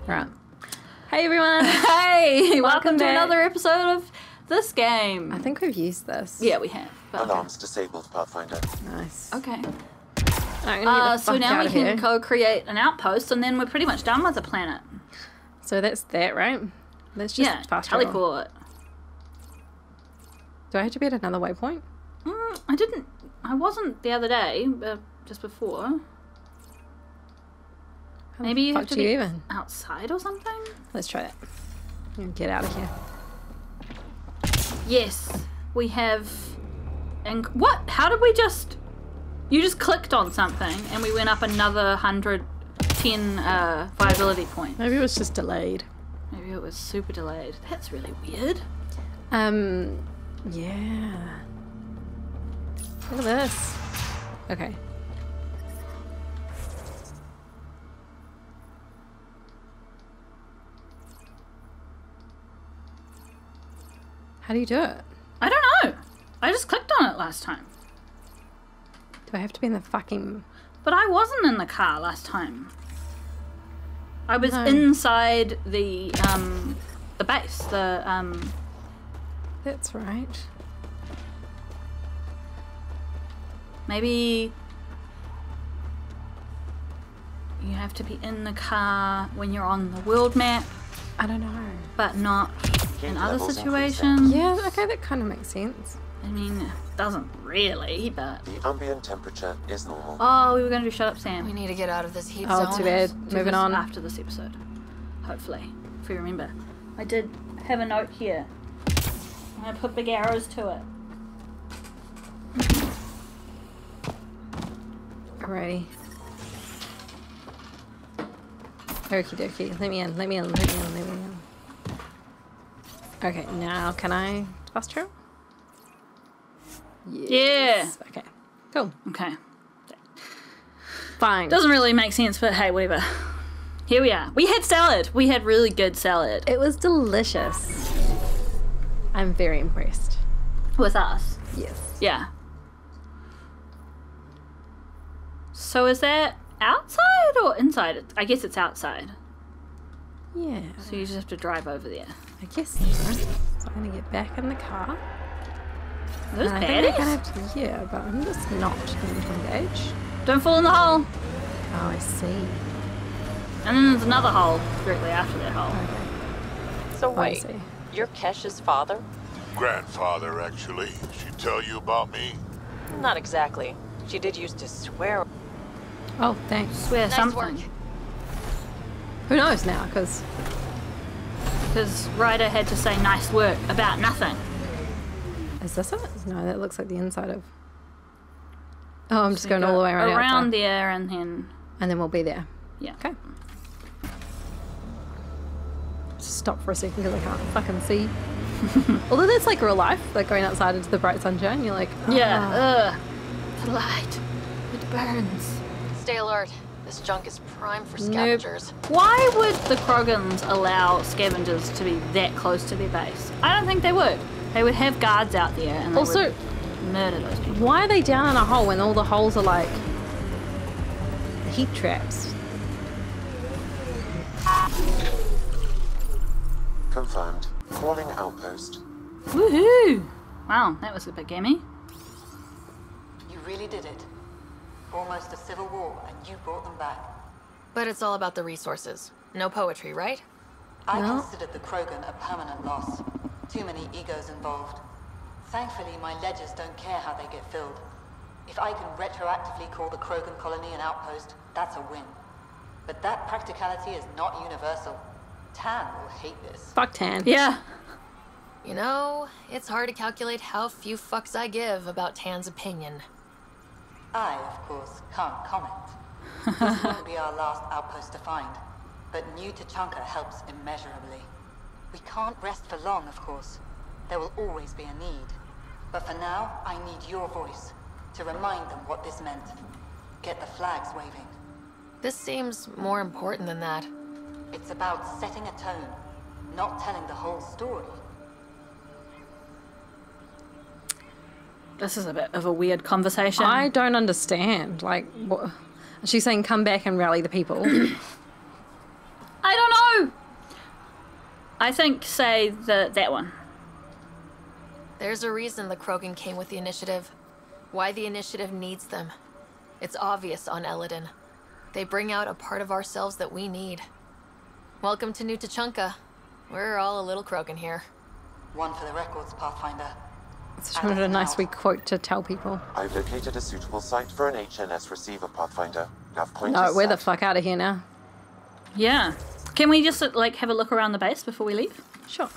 Right. Hey everyone! Hey! Welcome to back. another episode of this game. I think we've used this. Yeah, we have. Alarms disabled, Pathfinder. Nice. Okay. Right, So now we can co-create an outpost, and then we're pretty much done with the planet. So that's that, right? Let's just fast travel. teleport. Do I have to be at another waypoint? I wasn't the other day, just before. How Maybe you have to be even? outside or something? Let's try that. Get out of here. Yes, we have... And what? How did we just... You just clicked on something and we went up another 110 viability points. Maybe it was just delayed. Maybe it was super delayed. That's really weird. Yeah. Look at this. Okay. How do you do it? I don't know. I just clicked on it last time. Do I have to be in the fucking... But I wasn't in the car last time. I was inside the base. That's right. Maybe you have to be in the car when you're on the world map, I don't know. but not in Heat other levels situations. Yeah, okay, that kind of makes sense. I mean, it doesn't really, but... The ambient temperature is normal. Oh, we were going to do Shut Up, Sam. We need to get out of this heat Oh, zone. too bad. Do Moving this on. after this episode, hopefully, if we remember. I did have a note here. I'm going to put big arrows to it. Alrighty. Okie dokie. Let me in, let me in, let me in, let me in. Okay, now can I fast travel? Yes. Yeah. Okay. Cool. Okay. Fine. Doesn't really make sense, but hey, whatever. Here we are. We had salad. We had really good salad. It was delicious. I'm very impressed. With us. Yes. Yeah. So is that outside or inside? I guess it's outside. Yeah. So you just have to drive over there. I guess so. So I'm gonna get back in the car. Are those And I think I'm gonna baddies? have to, yeah, but I'm just not going to engage. Don't fall in the hole. Oh, I see. And then there's another hole directly after that hole. Okay. So Oh, I wait, see. you're Kesh's father? Grandfather, actually. She tell you about me? Not exactly. She did used to swear. Oh, thanks. Swear Nice something. work. Who knows now? Because Ryder had to say nice work about nothing. is this it? No, that looks like the inside of. Oh, I'm just So going you all go the way around. around outside. there and then And then we'll be there. yeah. Okay. Just stop for a second because I can't fucking see. Although that's like real life, like going outside into the bright sunshine, you're like, oh. Yeah. The light. It burns. Stay alert. This junk is prime for scavengers. Why would the Krogans allow scavengers to be that close to their base? I don't think they would. They would have guards out there and they Also, would murder those people. why are they down in a hole when all the holes are like heat traps? Confirmed. Calling outpost. Woohoo! Wow, that was a bit gamey. You really did it. Almost a civil war, and you brought them back. But it's all about the resources. No poetry, right? I No. considered the Krogan a permanent loss. Too many egos involved. Thankfully, my ledgers don't care how they get filled. If I can retroactively call the Krogan colony an outpost, that's a win. But that practicality is not universal. Tan will hate this. Fuck Tan. Yeah. You know, it's hard to calculate how few fucks I give about Tan's opinion. I, of course, can't comment. This won't be our last outpost to find, but new Tachanka helps immeasurably. We can't rest for long, of course. There will always be a need. But for now, I need your voice to remind them what this meant. Get the flags waving. This seems more important than that. It's about setting a tone, not telling the whole story. This is a bit of a weird conversation. I don't understand. Like, what? She's saying come back and rally the people. I don't I think say that one. There's a reason the Krogan came with the initiative. Why the initiative needs them. It's obvious on Eladin. They bring out a part of ourselves that we need. Welcome to New Tachanka. We're all a little Krogan here. One for the records, Pathfinder. It's kind of a nice wee quote to tell people. I've located a suitable site for an HNS receiver, Pathfinder. Nav point No, is we're the set. fuck out of here now. Yeah. Can we just like have a look around the base before we leave? Sure.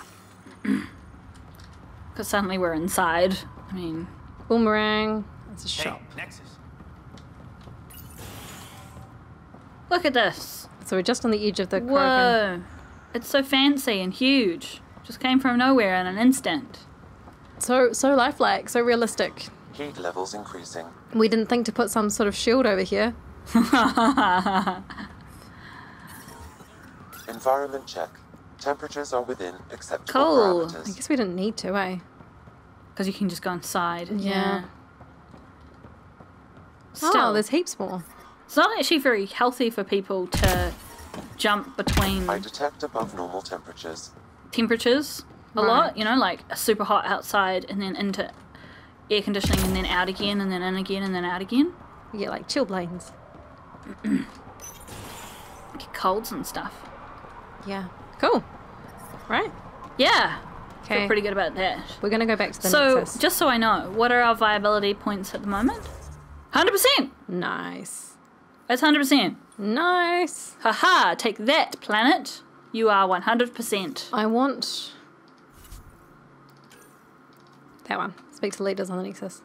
Because suddenly we're inside. I mean, Boomerang. It's a Hey, shop. Nexus. look at this. So we're just on the edge of the Krogan. Whoa. It's so fancy and huge. Just came from nowhere in an instant. So lifelike, so realistic. Heat levels increasing. We didn't think to put some sort of shield over here. Environment check. Temperatures are within acceptable Cool. I parameters. guess we didn't need to, eh? Because you can just go inside. Yeah. Still, Oh, there's heaps more. it's not actually very healthy for people to jump between I detect above normal temperatures. temperatures a Right. lot. You know, like super hot outside and then into air conditioning and then out again and then in again and then out again. Yeah, like chill planes. Get colds and stuff. Yeah. Cool. Right? Yeah. Feel Okay. pretty good about that. We're gonna go back to the So, Nexus. just so I know, what are our viability points at the moment? 100%! Nice. That's 100%. Nice. Haha, take that, planet. You are 100%. I want that one. Speak to leaders on the Nexus.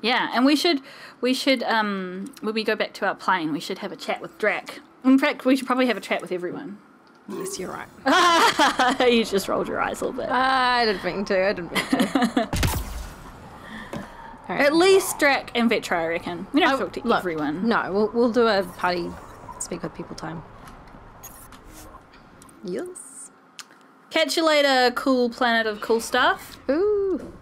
Yeah, and we should, when we go back to our plane, we should have a chat with Drac. In fact, we should probably have a chat with everyone. Yes, you're right. You just rolled your eyes a little bit. I didn't mean to. All right. At least Drac and Vetra, I reckon. We don't have to talk to Look, everyone. No, we'll do a party speak with people time. Yes. Catch you later, cool planet of cool stuff. Ooh.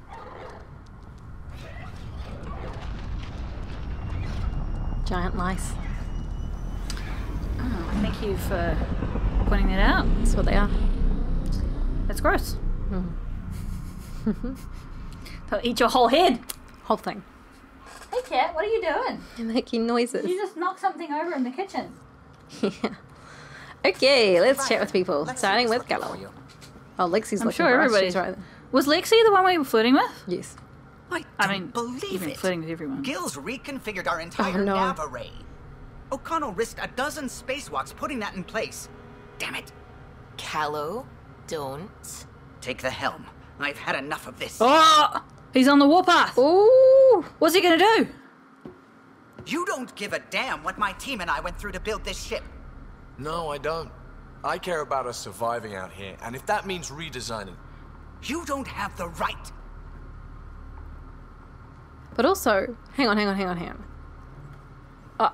Giant lice. Oh, thank you for pointing that out. That's what they are. That's gross. They'll eat your whole head. Whole thing. Hey, cat, what are you doing? And making noises. You just knocked something over in the kitchen. Yeah. Okay, let's chat with people. Starting with Kallo. Oh, Lexi's I'm looking sure for us. everybody's She's right. Was Lexi the one we were flirting with? Yes. I I don't mean, believe you've been it. flirting with everyone. Gil's reconfigured our entire Oh, no. nav array. O'Connell risked a dozen spacewalks putting that in place. Damn it. Kallo, don't. Take the helm. I've had enough of this. Oh! He's on the warpath. Ooh. What's he gonna do? You don't give a damn what my team and I went through to build this ship. No, I don't. I care about us surviving out here, and if that means redesigning. You don't have the right. But also, hang on.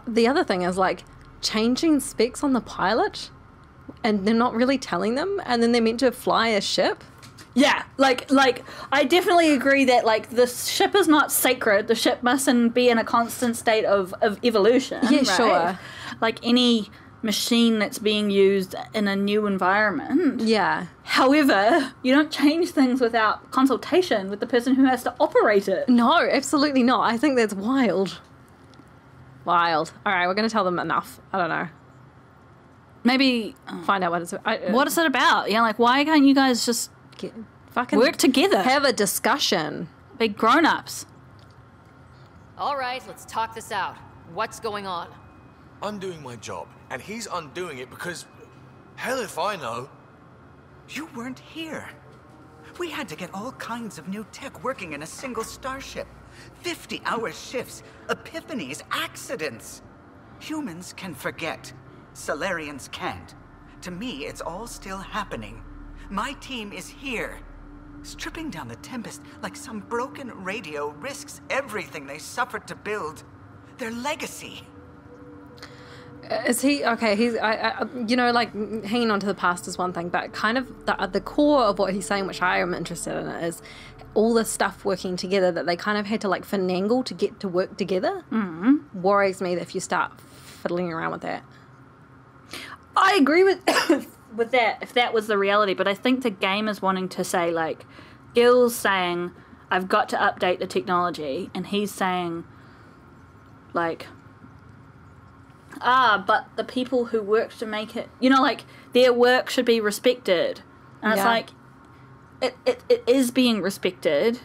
The other thing is like changing specs on the pilot, and they're not really telling them, and then they're meant to fly a ship. Yeah, like I definitely agree that like the ship is not sacred. The ship mustn't be in a constant state of evolution. Yeah, right? sure. Like any machine that's being used in a new environment. Yeah. However, you don't change things without consultation with the person who has to operate it. No, absolutely not. I think that's wild. Wild. All right, we're going to tell them enough. I don't know. Maybe Find out what it's... what is it about? Yeah, like why can't you guys just fucking work together? have a discussion. Big grown-ups. All right, let's talk this out. What's going on? I'm doing my job, and he's undoing it because... Hell if I know. You weren't here. We had to get all kinds of new tech working in a single starship. 50-hour shifts, epiphanies, accidents. Humans can forget. Solarians can't. To me, it's all still happening. My team is here. Stripping down the Tempest like some broken radio risks everything they suffered to build. Their legacy. Is he... Okay, he's... you know, like, hanging on to the past is one thing, but kind of the core of what he's saying, which I am interested in, is all the stuff working together that they kind of had to, like, finagle to get to work together. Mm-hmm. Worries me that if you start fiddling around with that. I agree with with that, if that was the reality, but I think the game is wanting to say, like, Gil's saying, I've got to update the technology, and he's saying, like, but the people who worked to make it, you know, like, their work should be respected. And it's like, it is being respected,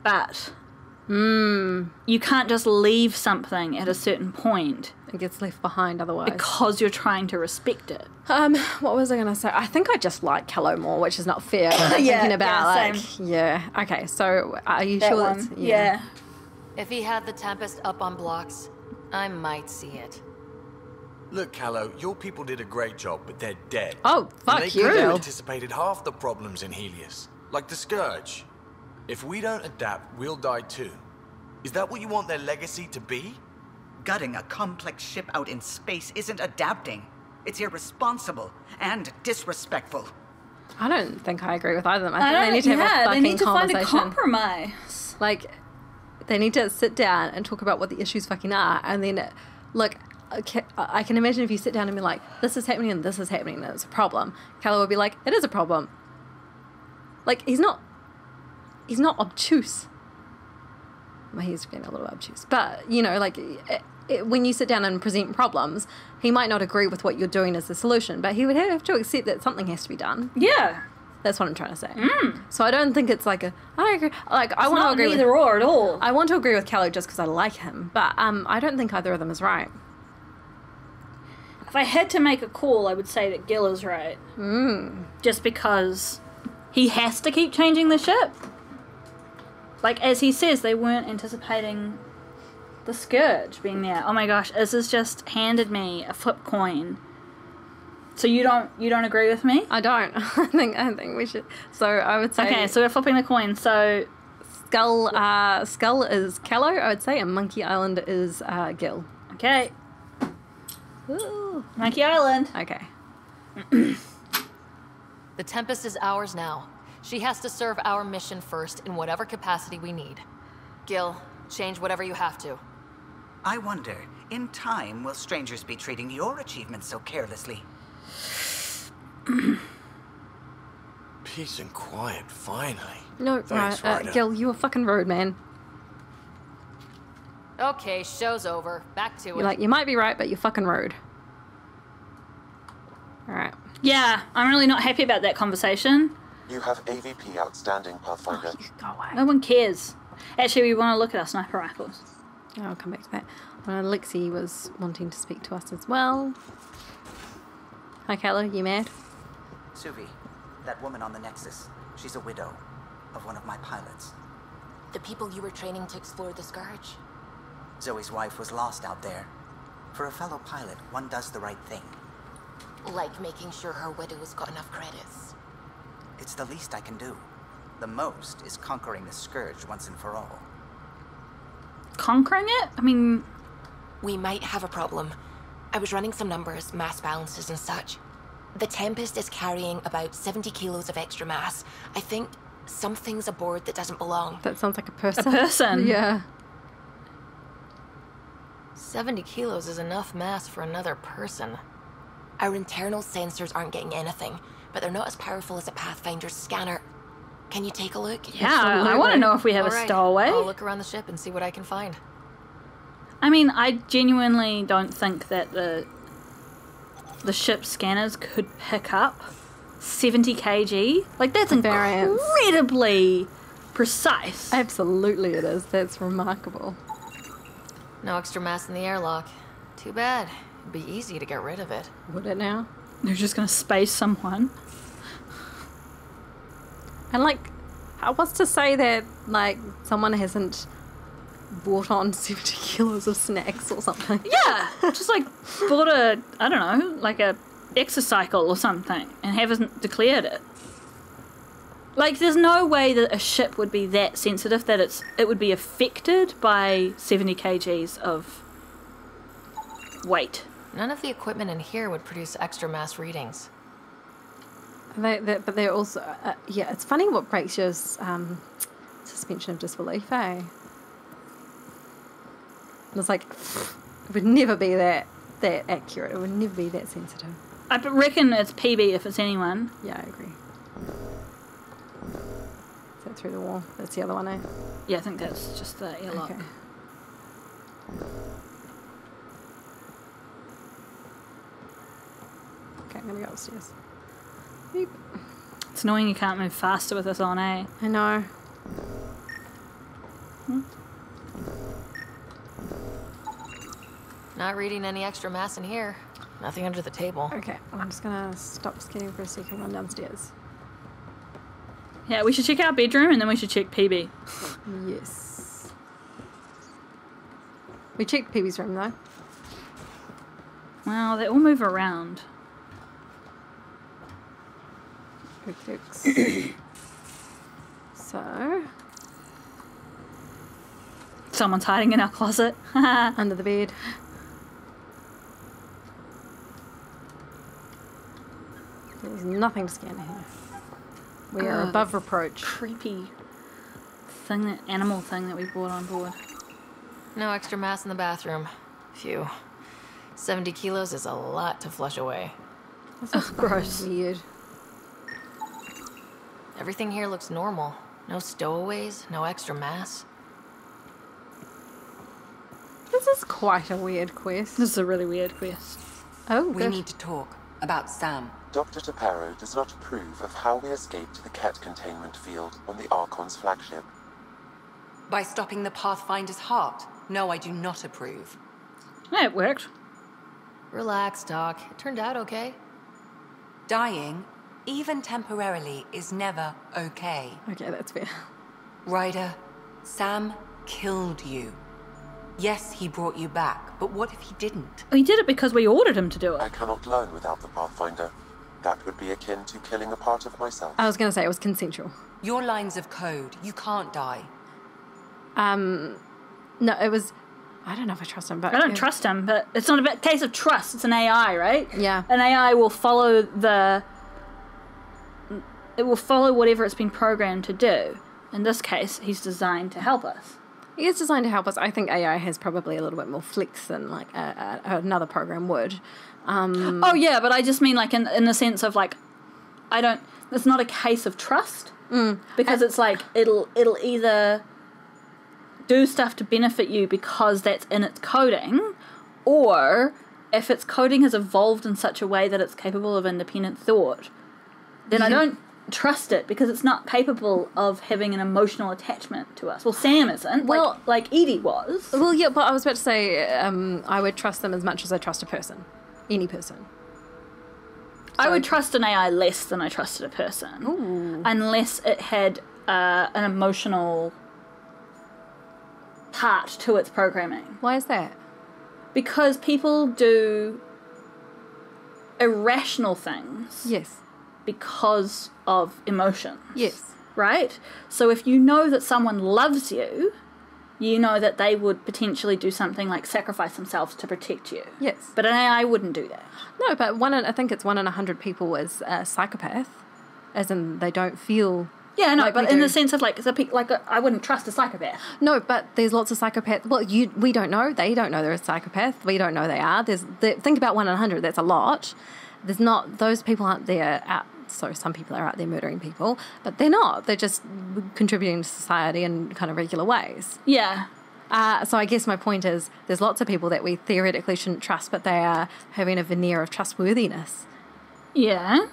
but you can't just leave something at a certain point. It gets left behind otherwise. Because you're trying to respect it. What was I going to say? I think I just like Kallo more, which is not fair. Thinking about, okay, so are you that sure one. that's... Yeah. If he had the Tempest up on blocks, I might see it. Look, Kallo, your people did a great job, but they're dead. Oh, fuck and you. they could have anticipated half the problems in Helios, like the Scourge. If we don't adapt, we'll die too. Is that what you want their legacy to be? Gutting a complex ship out in space isn't adapting. It's irresponsible and disrespectful. I don't think I agree with either of them. I think they need to have a fucking they need to find conversation. a compromise. Like, they need to sit down and talk about what the issues fucking are, and then, look, I can imagine if you sit down and be like, this is happening and this is happening and it's a problem. Kallo would be like, it is a problem. Like, he's not obtuse. Well, he's being a little obtuse. But, you know, like, when you sit down and present problems, he might not agree with what you're doing as the solution, but he would have to accept that something has to be done. Yeah. That's what I'm trying to say. So I don't think it's like I agree. Like, I want to agree with either or at all. I want to agree with Kallo just because I like him, but I don't think either of them is right. If I had to make a call, I would say that Gil is right. Just because he has to keep changing the ship. Like, as he says, they weren't anticipating the Scourge being there. Oh my gosh, Iz has just handed me a flip coin. So you don't agree with me? I don't. I think we should. So I would say. Okay, so we're flipping the coin. So Skull is Kallo, I would say, and Monkey Island is Gil. Okay. Ooh. Monkey Island. Okay. The Tempest is ours now. She has to serve our mission first in whatever capacity we need. Gil, change whatever you have to. I wonder, in time, will strangers be treating your achievements so carelessly? Peace and quiet, finally. No, Thanks, right. Ryder. Gil, you were fucking rude, man. Okay, show's over. Back to You're it. like, you might be right, but you're fucking rude. Alright. Yeah, I'm really not happy about that conversation. You have AVP outstanding, Pathfinder. You can go away. No one cares. Actually, we want to look at our sniper rifles. I'll come back to that. Lexi was wanting to speak to us as well. Hi, Kallo, you mad? Suvi, that woman on the Nexus, she's a widow of one of my pilots. The people you were training to explore the Scourge. Zoe's wife was lost out there. For a fellow pilot, one does the right thing. Like making sure her widow's got enough credits. It's the least I can do. The most is conquering the Scourge once and for all. Conquering it? I mean... We might have a problem. I was running some numbers, mass balances and such. The Tempest is carrying about 70 kilos of extra mass. I think something's aboard that doesn't belong. That sounds like a person. A person? Yeah. 70 kilos is enough mass for another person. Our internal sensors aren't getting anything, but they're not as powerful as a Pathfinder's scanner. Can you take a look? Yeah, I want to know if we have All a right, stowaway. I'll look around the ship and see what I can find. I mean, I genuinely don't think that the ship scanners could pick up 70 kg. Like, that's Variance. incredibly precise. Absolutely it is. That's remarkable. No extra mass in the airlock. Too bad. It'd be easy to get rid of it. Would it now? They're just going to space someone. And, like, what's to say that, like, someone hasn't brought on 70 kilos of snacks or something? Yeah, just like bought a, I don't know, like a exocycle or something and haven't declared it. Like, there's no way that a ship would be that sensitive that it would be affected by 70 kgs of weight. None of the equipment in here would produce extra mass readings. But they're also... yeah, it's funny what breaks your suspension of disbelief, eh? And it's like, it would never be that accurate. It would never be that sensitive. I reckon it's PB if it's anyone. Yeah, I agree. Is that through the wall? That's the other one, eh? Yeah, I think that's just the airlock. Okay. Okay, I'm gonna go upstairs. Beep. It's annoying you can't move faster with this on, eh? I know. Not reading any extra mass in here. Nothing under the table. Okay, I'm just gonna stop scanning for a second and run downstairs. Yeah, we should check our bedroom and then we should check PB. Yes. We checked PB's room though. Well, they all move around. So, Someone's hiding in our closet. under the bed. There's nothing to scan here. We are above reproach. Creepy animal thing that we brought on board. No extra mass in the bathroom. Phew. 70 kilos is a lot to flush away. That's gross. Weird. Everything here looks normal. No stowaways, no extra mass. This is quite a weird quest. This is a really weird quest. Oh, We good. need to talk about Sam. Dr. Taparo does not approve of how we escaped the Ket containment field on the Archon's flagship. By stopping the Pathfinder's heart. No, I do not approve. Yeah, it worked. Relax, Doc. It turned out okay. Dying, even temporarily, is never okay. Okay, that's fair. Ryder, Sam killed you. Yes, he brought you back, but what if he didn't? We did it because we ordered him to do I it. cannot learn without the Pathfinder. That would be akin to killing a part of myself. I was going to say it was consensual. Your lines of code, you can't die. No, it was... I don't know if I trust him, but... I don't trust him, but it's not a case of trust. It's an AI, right? Yeah. An AI will follow it will follow whatever it's been programmed to do. In this case, he's designed to help us. He is designed to help us. I think AI has probably a little bit more flex than like another program would. Oh yeah, but I just mean like in the sense of like, it's not a case of trust because it's like it'll either do stuff to benefit you because that's in its coding, or if its coding has evolved in such a way that it's capable of independent thought, then I don't trust it because it's not capable of having an emotional attachment to us. Well, Sam isn't. Well, like Edie was. Well, yeah, but I was about to say I would trust them as much as I trust a person. Any person. I would trust an AI less than I trusted a person. Ooh. Unless it had an emotional part to its programming. Why is that? Because people do irrational things Yes. because of emotions. Yes. Right? So if you know that someone loves you, you know that they would potentially do something like sacrifice themselves to protect you. Yes. But an AI wouldn't do that. No, but I think it's 1 in 100 people is a psychopath, as in they don't feel... Yeah, no, like but we in do. the sense of I wouldn't trust a psychopath. No, but there's lots of psychopaths. Well, we don't know. They don't know they're a psychopath. We don't know they are. Think about 1 in 100. That's a lot. There's not... Those people aren't there out... So some people are out there murdering people, but they're not. They're just contributing to society in kind of regular ways. Yeah. So I guess my point is there's lots of people that we theoretically shouldn't trust, but they are having a veneer of trustworthiness. Yeah.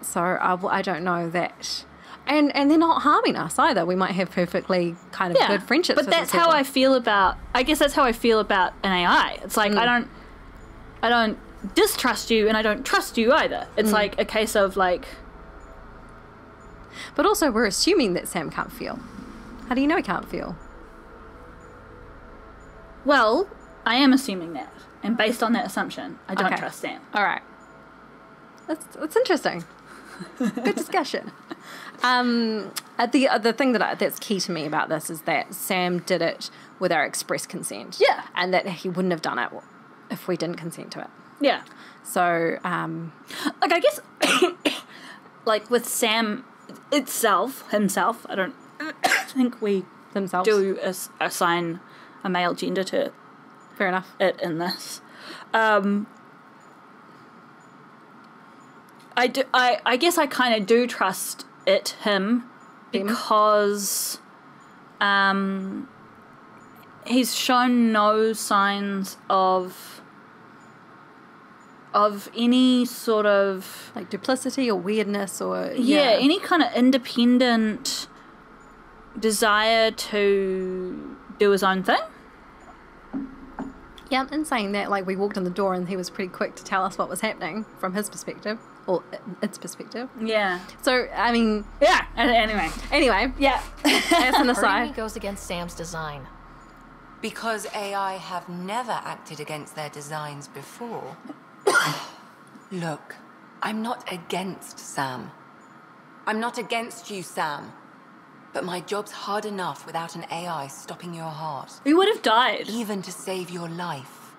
So I don't know that... And they're not harming us either. We might have perfectly kind of good friendships. But that's how I feel about... I guess that's how I feel about an AI. It's like I don't distrust you and I don't trust you either. It's like a case of like... But also we're assuming that Sam can't feel. How do you know he can't feel? Well, I am assuming that. And based on that assumption, I don't trust Sam. All right. That's interesting. Good discussion. The thing that's key to me about this is that Sam did it with our express consent. Yeah. And that he wouldn't have done it if we didn't consent to it. Yeah. So, like, I guess, like, with Sam himself, I don't think we themselves do assign a male gender to fair enough. it in this. I guess I kind of do trust him, because he's shown no signs of any sort of like duplicity or weirdness or any kind of independent desire to do his own thing. Yeah, in saying that, like, we walked in the door and he was pretty quick to tell us what was happening from his perspective, or its perspective. Yeah. So, I mean... Yeah, anyway. Yeah. As an aside. Hurting me goes against Sam's design. Because AI have never acted against their designs before. Look, I'm not against Sam. I'm not against you, Sam. But my job's hard enough without an AI stopping your heart. We would have died. Even to save your life.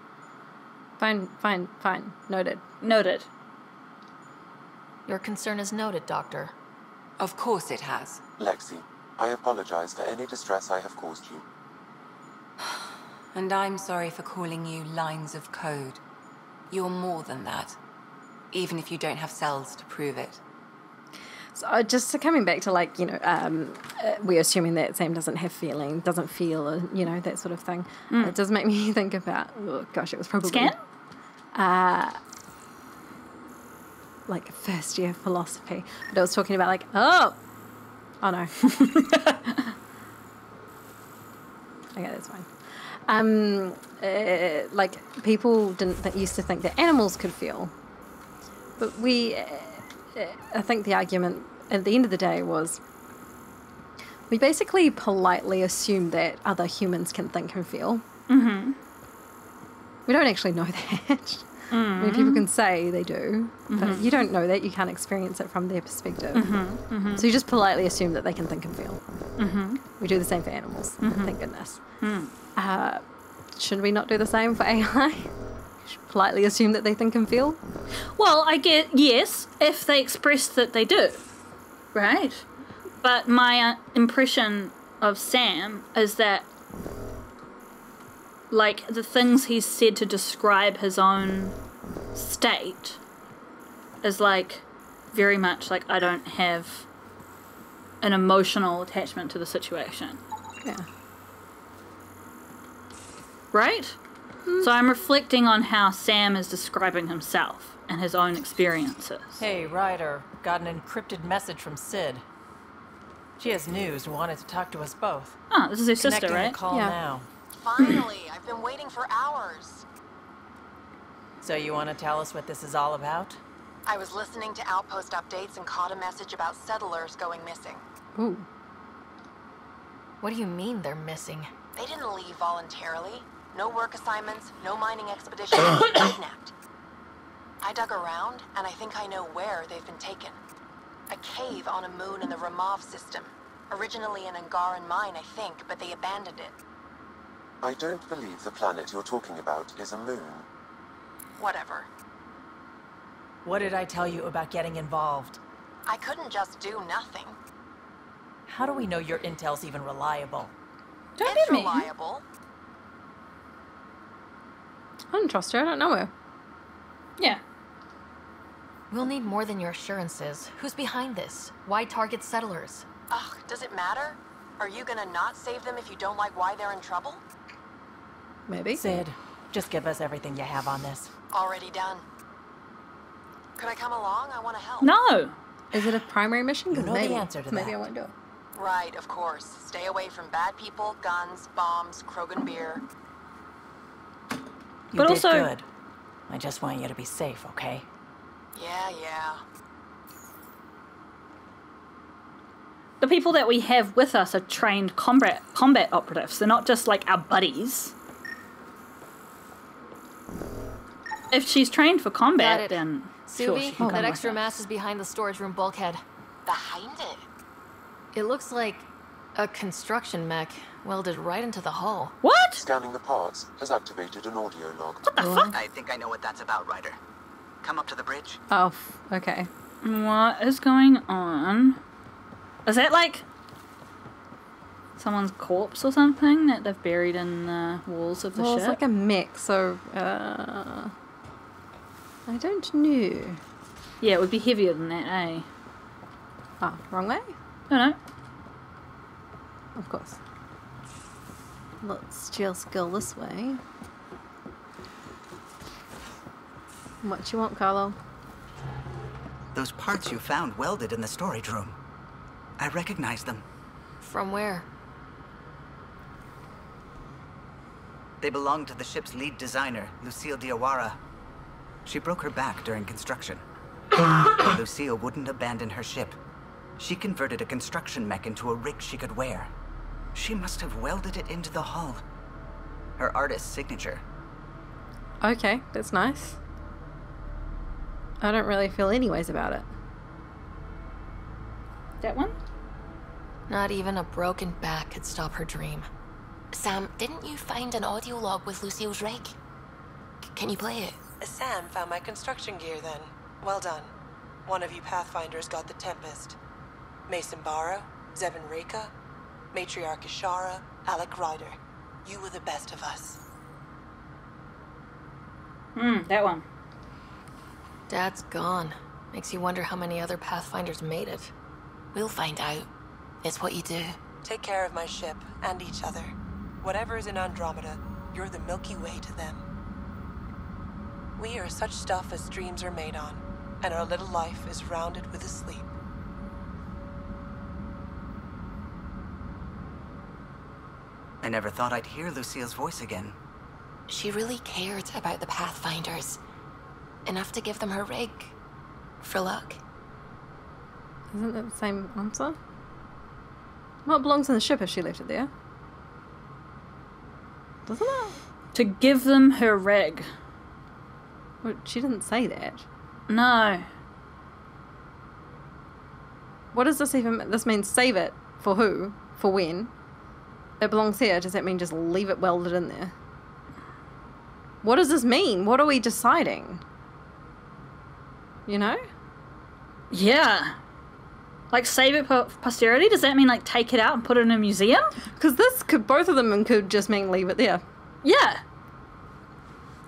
Fine. Noted. Your concern is noted, Doctor. Of course it has. Lexi, I apologize for any distress I have caused you. And I'm sorry for calling you lines of code. You're more than that. Even if you don't have cells to prove it. So just coming back to, like, you know, we're assuming that Sam doesn't feel, you know, that sort of thing. It does make me think about, oh gosh, it was probably... Scan? Like first year philosophy. But I was talking about, like, oh no. Okay, that's fine. Like, people used to think that animals could feel. But I think the argument at the end of the day was we basically politely assume that other humans can think and feel. Mm-hmm. We don't actually know that. I mean, people can say they do, but you don't know that. You can't experience it from their perspective. So you just politely assume that they can think and feel. We do the same for animals, thank goodness. Should we not do the same for AI? Politely assume that they think and feel? Well, I get, yes, if they express that they do, right? But my impression of Sam is that, like, the things he's said to describe his own state is, like, very much like, I don't have an emotional attachment to the situation. Yeah. Right? So I'm reflecting on how Sam is describing himself and his own experiences. Hey, Ryder. Got an encrypted message from Sid. She has news and wanted to talk to us both. Oh, this is her sister, Connecting right? the call now. Finally, I've been waiting for hours. So you want to tell us what this is all about? I was listening to outpost updates and caught a message about settlers going missing. Ooh. What do you mean they're missing? They didn't leave voluntarily. No work assignments, no mining expeditions, kidnapped. I dug around, and I think I know where they've been taken. A cave on a moon in the Ramov system. Originally an Angaran mine, I think, but they abandoned it. I don't believe the planet you're talking about is a moon. Whatever. What did I tell you about getting involved? I couldn't just do nothing. How do we know your intel's even reliable? It's reliable. I don't trust her. I don't know her. Yeah. We'll need more than your assurances. Who's behind this? Why target settlers? Ugh, does it matter? Are you gonna not save them if you don't like why they're in trouble? Maybe. Sid, just give us everything you have on this. Already done. Could I come along? I want to help. No. Is it a primary mission? You know maybe, the answer to maybe that. I won't do it. Right, of course. Stay away from bad people, guns, bombs, Krogan beer. You But did also- good. I just want you to be safe, okay? Yeah. The people that we have with us are trained combat operatives. They're not just, like, our buddies. If she's trained for Got combat, it. then sure, she Subi, can come that with extra us. mass is behind the storage room bulkhead. Behind it. It looks like a construction mech welded right into the hull. What? Scanning the parts has activated an audio log. What the fuck? I think I know what that's about, Ryder. Come up to the bridge. Oh, okay. What is going on? Is that like someone's corpse or something that they've buried in the walls of the Well, ship? it's like a mech, so I don't know. Yeah, it would be heavier than that, eh? Ah, wrong way? No. Of course. Let's just go this way. What you want, Kallo? Those parts you found welded in the storage room. I recognize them. From where? They belong to the ship's lead designer, Lucille Diawara. She broke her back during construction. Lucille wouldn't abandon her ship. She converted a construction mech into a rig she could wear. She must have welded it into the hull. Her artist's signature. Okay, that's nice. I don't really feel any ways about it. That one? Not even a broken back could stop her dream. Sam, didn't you find an audio log with Lucille's rig? Can you play it? Sam found my construction gear then. Well done. One of you Pathfinders got the Tempest. Mason Barrow, Zevin Reka, Matriarch Ishara, Alec Ryder. You were the best of us. That one. Dad's gone. Makes you wonder how many other Pathfinders made it. We'll find out. It's what you do. Take care of my ship and each other. Whatever is in Andromeda, you're the Milky Way to them. We are such stuff as dreams are made on, and our little life is rounded with a sleep. I never thought I'd hear Lucille's voice again. She really cared about the Pathfinders. Enough to give them her rig. For luck. Isn't that the same answer? What belongs in the ship if she left it there? Doesn't it? To give them her rig. Well, she didn't say that. No. What does this even... This means save it. For who? For when? It belongs here. Does that mean just leave it welded in there? What does this mean? What are we deciding? You know? Yeah. Like, save it for posterity? Does that mean, like, take it out and put it in a museum? Because this could... Both of them could just mean leave it there. Yeah.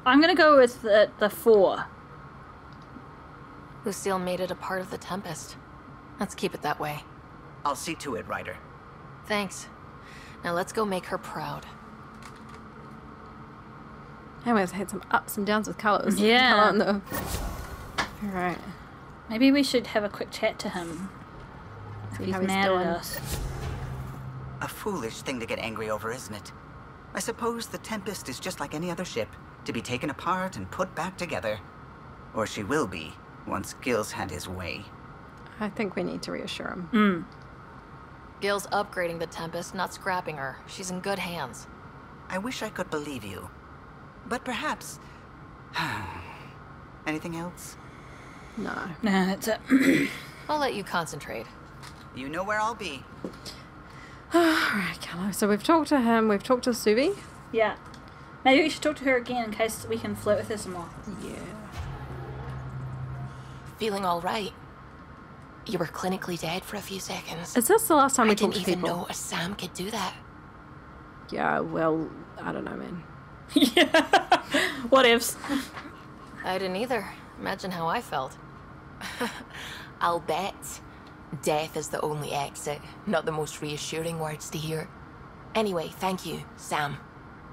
I'm gonna go with the 4. Lucille made it a part of the Tempest. Let's keep it that way. I'll see to it, Ryder. Thanks. Now let's go make her proud. Anyways, I had some ups and downs with Kallo's. Yeah. Alright. Maybe we should have a quick chat to him. See He's how he's mad doing. at us. A foolish thing to get angry over, isn't it? I suppose the Tempest is just like any other ship, to be taken apart and put back together. Or she will be, once Gil's had his way. I think we need to reassure him. Gil's upgrading the Tempest, not scrapping her. She's in good hands. I wish I could believe you. But perhaps... Anything else? No. Nah, that's it. I'll let you concentrate. You know where I'll be. Alright, Kallo. So we've talked to him, we've talked to Subi. Yeah. Maybe we should talk to her again in case we can flirt with her some more. Yeah. Feeling all right? You were clinically dead for a few seconds. Is this the last time we I talked didn't to even people? know a Sam could do that. Yeah, well, I don't know, man. Yeah. What ifs? I didn't either. Imagine how I felt. I'll bet death is the only exit, not the most reassuring words to hear. Anyway, thank you, Sam,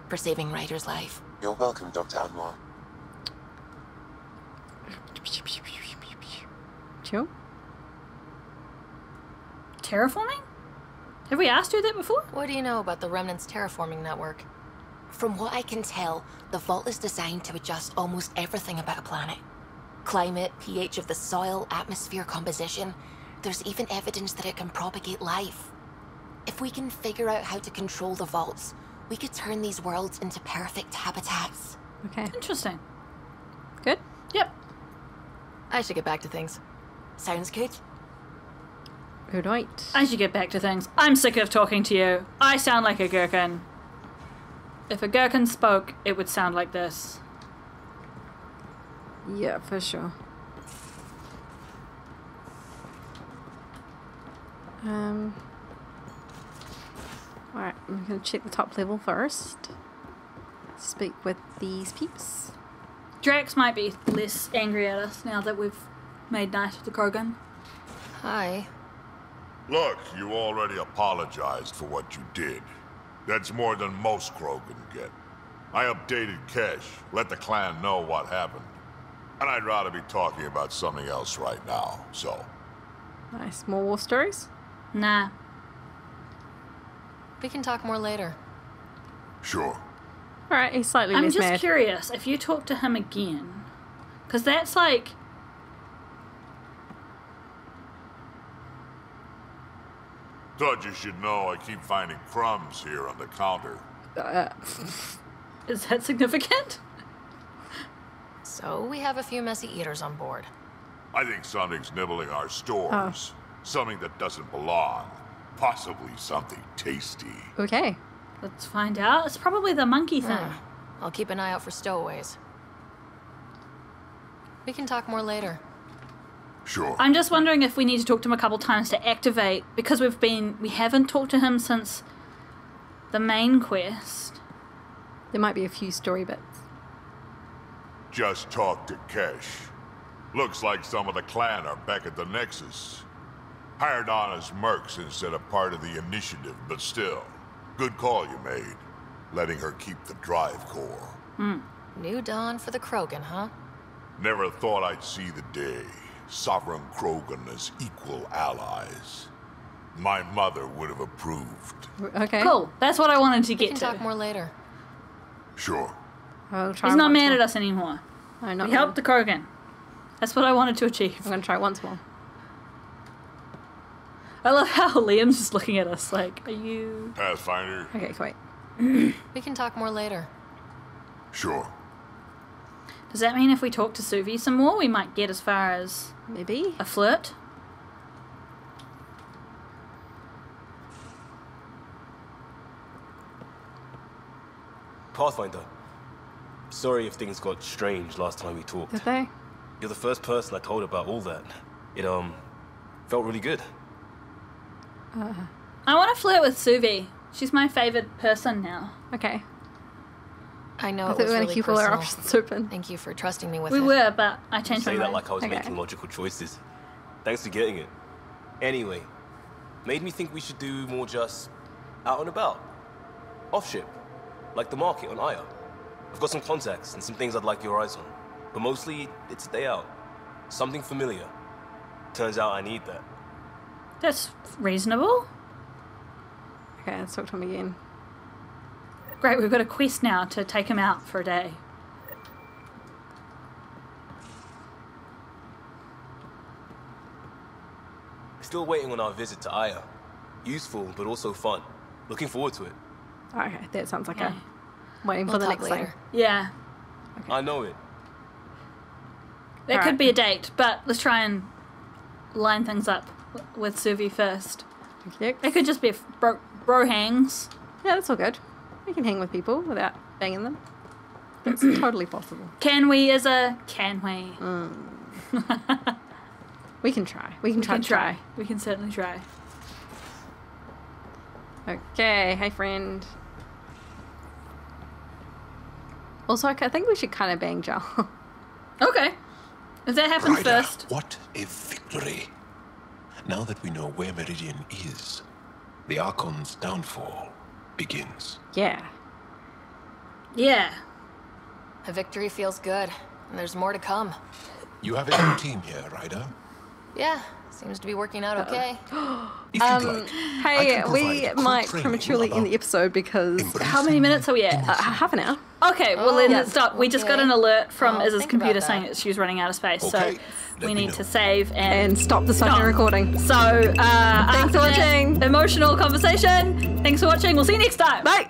for saving Ryder's life. You're welcome, Dr. Anwar. Chill. Terraforming? Have we asked her that before? What do you know about the Remnant's terraforming network? From what I can tell, the vault is designed to adjust almost everything about a planet. Climate, pH of the soil, atmosphere composition. There's even evidence that it can propagate life. If we can figure out how to control the vaults, we could turn these worlds into perfect habitats. Okay. Interesting. Good? Yep. I should get back to things. Sounds good. Good right. I should get back to things. I'm sick of talking to you. I sound like a gherkin. If a gherkin spoke, it would sound like this. Yeah, for sure. Alright, I'm gonna check the top level first. Speak with these peeps. Drax might be less angry at us now that we've Maid Knight of the Krogan. Hi. Look, you already apologized for what you did. That's more than most Krogan get. I updated Kesh, let the clan know what happened. And I'd rather be talking about something else right now, so... Nice. More war stories? Nah. We can talk more later. Sure. Alright, he's slightly I'm less just mad. curious, if you talk to him again, because that's like... Thought you should know I keep finding crumbs here on the counter. Is that significant? So we have a few messy eaters on board. I think something's nibbling our stores. Something that doesn't belong. Possibly something tasty. Okay. Let's find out. It's probably the monkey thing. I'll keep an eye out for stowaways. We can talk more later. Sure. I'm just wondering if we need to talk to him a couple times to activate, because we haven't talked to him since the main quest. There might be a few story bits. Just talk to Kesh. Looks like some of the clan are back at the Nexus. Hired on as mercs instead of part of the initiative, but still. Good call you made. Letting her keep the drive core. New dawn for the Krogan, huh? Never thought I'd see the day. Sovereign Krogan as equal allies. My mother would have approved. Okay. Cool. That's what I wanted to We get can to. talk more later. Sure. I'll try He's not once mad more. at us anymore. No, not We helped the Krogan. That's what I wanted to achieve. I'm going to try once more. I love how Liam's just looking at us like, are you... Pathfinder? Okay, wait. We can talk more later. Sure. Does that mean if we talk to Suvi some more, we might get as far as... Maybe. A flirt? Pathfinder. Sorry if things got strange last time we talked. Did they? You're the first person I told about all that. It, felt really good. I want to flirt with Suvi. She's my favorite person now. Okay. I know I it thought we was were going to really keep all our personal. options open. Thank you for trusting me with We it. were, but I changed my Say that mind. like I was Okay. making logical choices. Thanks for getting it. Anyway, made me think we should do more just out and about. Off ship. Like the market on Aya. I've got some contacts and some things I'd like your eyes on. But mostly, it's a day out. Something familiar. Turns out I need that. That's reasonable. Okay, let's talk to him again. Great, we've got a quest now to take him out for a day. Still waiting on our visit to Aya. Useful, but also fun. Looking forward to it. Okay, that sounds like Okay. waiting We'll for the talk next later. thing. Yeah, I know it. that Alright. could be a date, but let's try and line things up with Suvi first. Okay. It could just be a bro hangs. Yeah, that's all good. We can hang with people without banging them. That's totally possible. Can we as a... Can we? We can try. We can try. We can certainly try. Okay, hey friend. Also, I think we should kind of bang Jal. Okay. If that happens Ryder, first. what a victory. Now that we know where Meridian is, the Archon's downfall begins. Yeah. Yeah. A victory feels good, and there's more to come. You have a new team here, Ryder. Yeah, seems to be working out okay. If you'd like, I Hey, can we provide quick might training prematurely end the episode because How many minutes are we at? half an hour. Okay, well then yeah. let's stop. We just got Okay. an alert from I'll Iz's think computer about saying that. that she was running out of space, Okay, so let we me need know. to save And stop the fucking recording. So, thanks for watching. Emotional conversation. Thanks for watching. We'll see you next time. Bye.